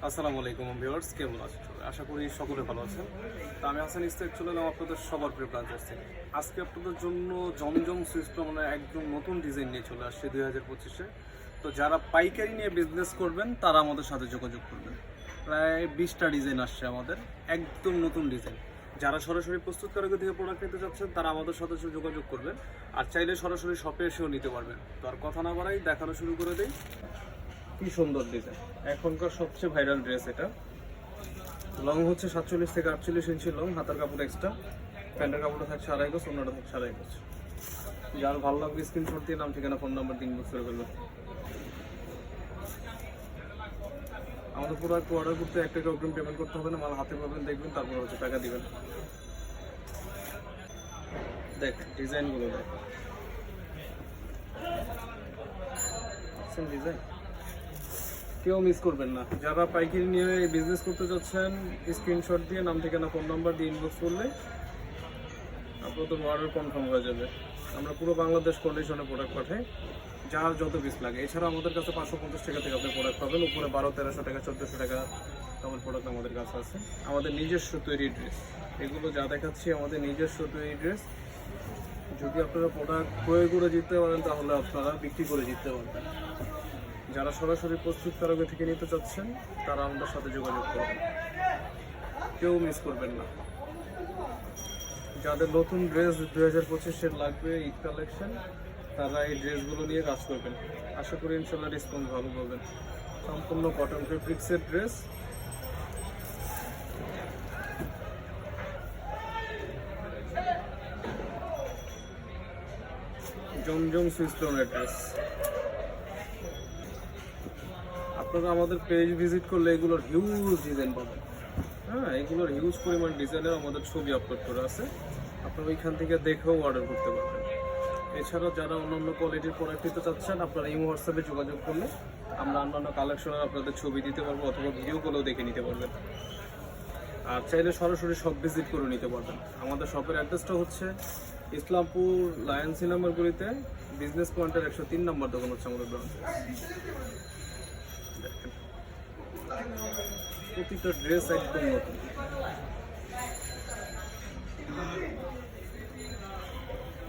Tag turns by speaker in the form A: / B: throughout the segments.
A: আসসালামু আলাইকুম ভিউয়ার্স, কেমন আছেন? আশা করি সকলে ভালো আছেন। তো আমি হাসান ইস্তেক চলে এলাম আপনাদের সবার প্রিয় ব্রাঞ্চ থেকে। আজকে আপনাদের জন্য জমজম সুইচ মানে একদম নতুন ডিজাইন নিয়ে চলে আসছে 2025-এ। তো যারা পাইকারি নিয়ে বিজনেস করবেন তারা আমাদের সাথে যোগাযোগ করবেন। প্রায় 20টা ডিজাইন আসছে আমাদের, একদম নতুন ডিজাইন। যারা সরাসরি প্রস্তুতকারকের থেকে প্রোডাক্ট নিতে চাচ্ছেন তারা আমাদের সাথে যোগাযোগ করবেন, আর চাইলে সরাসরি শপে এসেও নিতে পারবেন। তো আর কথা না বাড়াই দেখানো শুরু করে দেই। কি সুন্দর ডিজাইন, এখনকার সবচেয়ে ভাইরাল ড্রেস। এটা লং হচ্ছে 47 থেকে 48 ইঞ্চি লং, হাতার কাপড় এক্সট্রা, প্যান্টের কাপড়টা থাকছে 2.5 গজ, অন্যটা থাকছে 2.5 গজ। যার ভালো লাগবে স্ক্রিনশট দিয়ে নাম, ঠিকানা, ফোন নাম্বার দিয়ে ইনবক্স করে ফেলবেন। আমাদের প্রোডাক্ট অর্ডার করতে 1 টাকা অগ্রিম পেমেন্ট করতে হবে না, মাল হাতে পাবেন, দেখবেন, তারপর হচ্ছে টাকা দিবেন। দেখ ডিজাইনগুলো, দেখ ডিজাইন কেউ মিস করবেন না। যারা পাইকারি নিয়ে বিজনেস করতে চাচ্ছেন স্ক্রিনশট দিয়ে নাম, ঠিকানা, ফোন নাম্বার দিয়ে ইনবক্স করলে আপনাদের অর্ডার কনফার্ম হয়ে যাবে। আমরা পুরো বাংলাদেশ কন্ডিশনে প্রোডাক্ট পাঠাই, যার যত পিস লাগে। এছাড়া আমাদের কাছে 550 টাকা থেকে আপনি প্রোডাক্ট পাবেন, উপরে 1200-1300 টাকা 1400 টাকা আমার প্রোডাক্ট আমাদের কাছে আছে। আমাদের নিজস্ব তৈরি ড্রেস এগুলো যা দেখাচ্ছি, আমাদের নিজস্ব তৈরি ড্রেস। যদি আপনারা প্রোডাক্ট ক্রয় করে জিততে পারেন তাহলে আপনারা বিক্রি করে জিততে পারবেন। যারা সরাসরি প্রস্তুতকারকের থেকে নিতে চাচ্ছেন তারা আমাদের সাথে যোগাযোগ করবেন, কেউ মিস করবেন না। যাদের নতুন ড্রেস 2025-এর লাগবে, ঈদ কালেকশন, তারা এই ড্রেসগুলো নিয়ে কাজ করবেন। আশা করি ইনশাল্লাহ রেসপন্স ভালো পাবেন। সম্পূর্ণ কটন ফেব্রিক্সের ড্রেস। জমজম সুইসলনের ড্রেস। আপনারা আমাদের পেজ ভিজিট করলে এগুলোর হিউজ ডিজাইন পাবেন। হ্যাঁ, এগুলোর হিউজ পরিমাণ ডিজাইনের আমাদের ছবি আপলোড করা আছে, আপনারা ওইখান থেকে দেখেও অর্ডার করতে পারবেন। এছাড়াও যারা অন্যান্য কোয়ালিটির প্রোডাক্ট নিতে চাচ্ছেন, আপনারা ইমো হোয়াটসঅ্যাপে যোগাযোগ করলে আমরা অন্যান্য কালেকশনের আপনাদের ছবি দিতে পারবো, অথবা ভিডিও কলেও দেখে নিতে পারবেন। আর চাইলে সরাসরি শপ ভিজিট করে নিতে পারবেন। আমাদের শপের অ্যাড্রেসটা হচ্ছে ইসলামপুর লায়ন সিনেমার গলিতে, বিজনেস পয়েন্টের 103 নম্বর দোকান হচ্ছে আমাদের ব্রাঞ্চ। প্রতিটা ড্রেস একদম নতুন।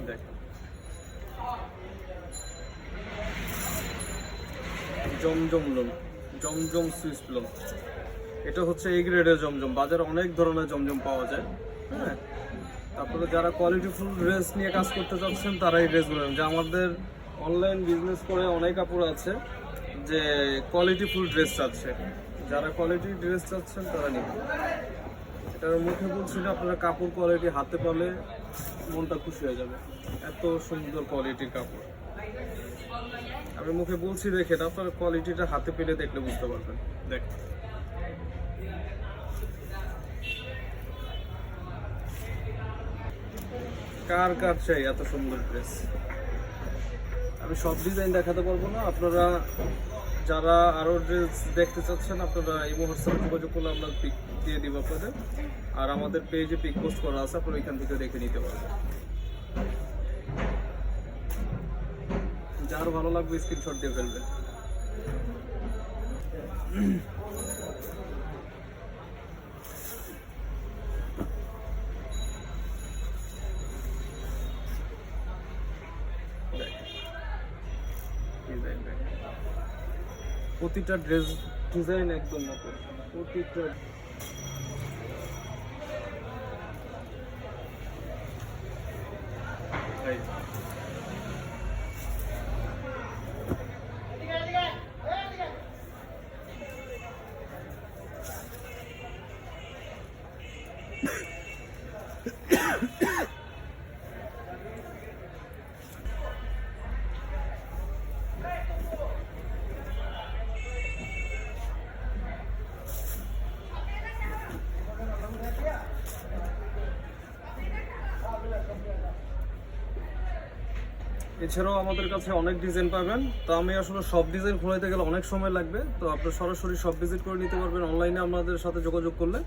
A: দেখেন জমজম লোন, জমজম সুইস লোন। এটা হচ্ছে এই গ্রেডের জমজম। বাজারে অনেক ধরনের জমজম পাওয়া যায়। হ্যাঁ, তারপরে যারা কোয়ালিটিফুল ড্রেস নিয়ে কাজ করতে চাচ্ছেন তারা এই ড্রেসগুলো, যে আমাদের অনলাইন বিজনেস করে অনেক কাপড় আছে যে কোয়ালিটিফুল ড্রেস চাচ্ছে। যারা কোয়ালিটি ড্রেস চাচ্ছেন তারা নিবেন। এটার মুখে বলছি না, আপনারা কাপড় কোয়ালিটি হাতে পেলে মনটা খুশি হয়ে যাবে। এত সুন্দর কোয়ালিটির কাপড় আমি মুখে বলছি, দেখেন আপনারা কোয়ালিটিটা হাতে পেলে দেখলে বুঝতে পারবেন। দেখ কার কার চাই এত সুন্দর ড্রেস। আমি সব ডিজাইন দেখাতে পারবো না, আপনারা যারা আরও ড্রেস দেখতে চাচ্ছেন আপনারা এই হোয়াটসঅ্যাপে যোগাযোগ করলে আমরা পিক দিয়ে দিব আপনাদের। আর আমাদের পেজে পিক পোস্ট করা আছে, আপনারা ওইখান থেকে দেখে নিতে পারবেন। যার ভালো লাগবে স্ক্রিনশট দিয়ে ফেলবেন। প্রতিটা ড্রেস ডিজাইন একদম নতুন। প্রতিটা এছাড়াও আমাদের কাছে অনেক ডিজাইন পাবেন। তো আমি আসলে সব ডিজাইন খোলাইতে গেলে অনেক সময় লাগবে, তো আপনারা সরাসরি সব ভিজিট করে নিতে পারবেন। অনলাইনে আমাদের সাথে যোগাযোগ করলে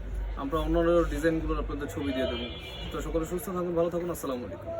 A: আমরা অন্যান্য ডিজাইনগুলোর আপনাদের ছবি দিয়ে দেবো। তো সকলে সুস্থ থাকুন, ভালো থাকুন। আসসালামু আলাইকুম।